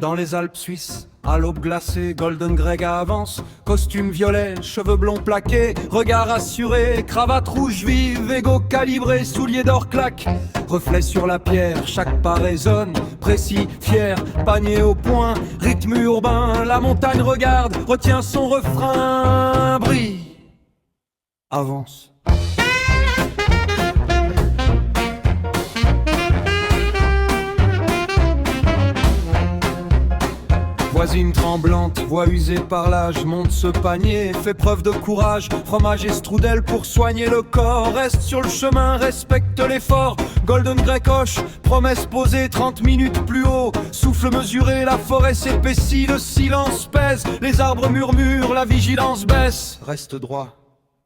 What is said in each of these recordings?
Dans les Alpes suisses, à l'aube glacée, Golden Greg avance. Costume violet, cheveux blonds plaqués, regard assuré, cravate rouge vive, égo calibré, souliers d'or claque. Reflet sur la pierre, chaque pas résonne, précis, fier, panier au point, rythme urbain, la montagne regarde, retient son refrain, brille, avance. Voisine tremblante, voix usée par l'âge, monte ce panier, fait preuve de courage, fromage et strudel pour soigner le corps, reste sur le chemin, respecte l'effort, Golden Grey coche, promesse posée 30 minutes plus haut, souffle mesuré, la forêt s'épaissit, le silence pèse, les arbres murmurent, la vigilance baisse, reste droit.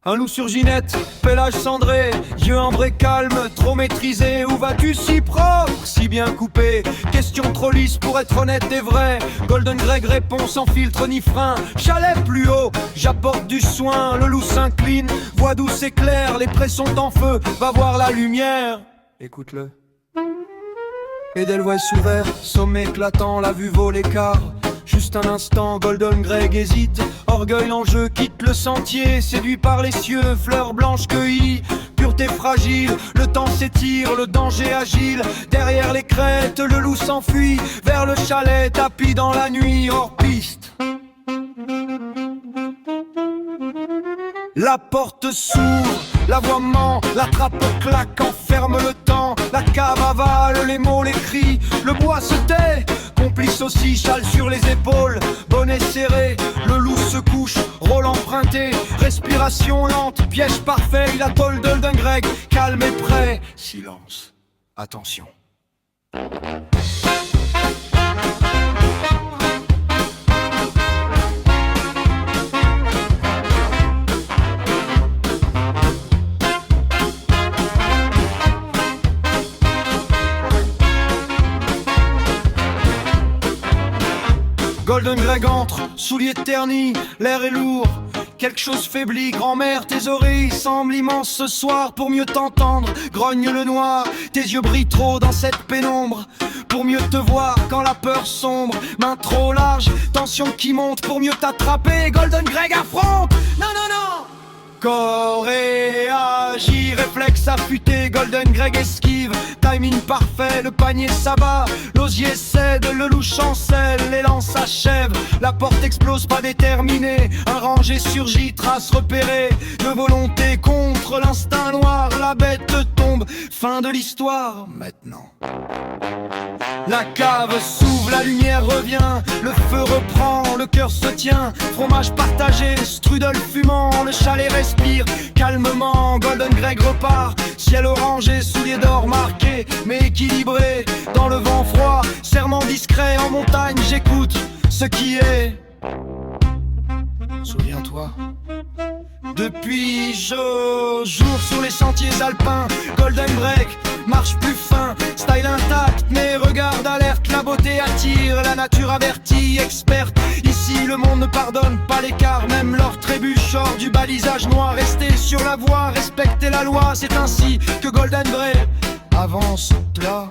Un loup sur Ginette, pelage cendré, yeux ambrés calmes, trop maîtrisés. Où vas-tu si propre, si bien coupé? Question trop lisse pour être honnête et vrai. Golden Greg répond sans filtre ni frein. Chalet plus haut, j'apporte du soin. Le loup s'incline, voix douce et claire. Les prés sont en feu, va voir la lumière. Écoute-le. Edelweiss ouvert, sommet éclatant, la vue vaut l'écart. Juste un instant, Golden Greg hésite. Orgueil en jeu, quitte le sentier. Séduit par les cieux, fleurs blanches cueillies. Pureté fragile, le temps s'étire, le danger agile. Derrière les crêtes, le loup s'enfuit. Vers le chalet, tapis dans la nuit, hors piste. La porte s'ouvre, la voix ment, la trappe claque, enferme le temps. La cave avale, les mots, les cris, le bois se tait. Complice aussi, châle sur les épaules, bonnet serré, le loup se couche, rôle emprunté, respiration lente, piège parfait, il attole de Golden Greg, calme et prêt. Silence, attention. Golden Greg entre, souliers ternis, l'air est lourd, quelque chose faiblit, grand-mère, tes oreilles semblent immenses ce soir pour mieux t'entendre, grogne le noir, tes yeux brillent trop dans cette pénombre, pour mieux te voir quand la peur sombre, main trop large, tension qui monte pour mieux t'attraper, Golden Greg affronte, non non non. Corps réagit, réflexe affûté, Golden Greg esquive, timing parfait, le panier s'abat, l'osier cède, le loup chancelle, l'élan s'achève, la porte explose pas déterminée, un rangé surgit, trace repérée, de volonté contre l'instinct noir, la bête tombe, fin de l'histoire, maintenant. La cave s'ouvre, la lumière revient, le feu reprend, le cœur se tient, fromage partagé, strudel fumant, le chalet respire, calmement, Golden Greg repart, ciel orangé, souliers d'or marqués, mais équilibré, dans le vent froid, serment discret en montagne, j'écoute ce qui est. Souviens-toi. Depuis jour sur les sentiers alpins, Golden Greg marche plus fin, style intact, mais regarde alerte, la beauté attire, la nature avertie, experte. Ici le monde ne pardonne pas l'écart, même leur trébuche hors du balisage noir. Rester sur la voie, respecter la loi, c'est ainsi que Golden Greg avance là.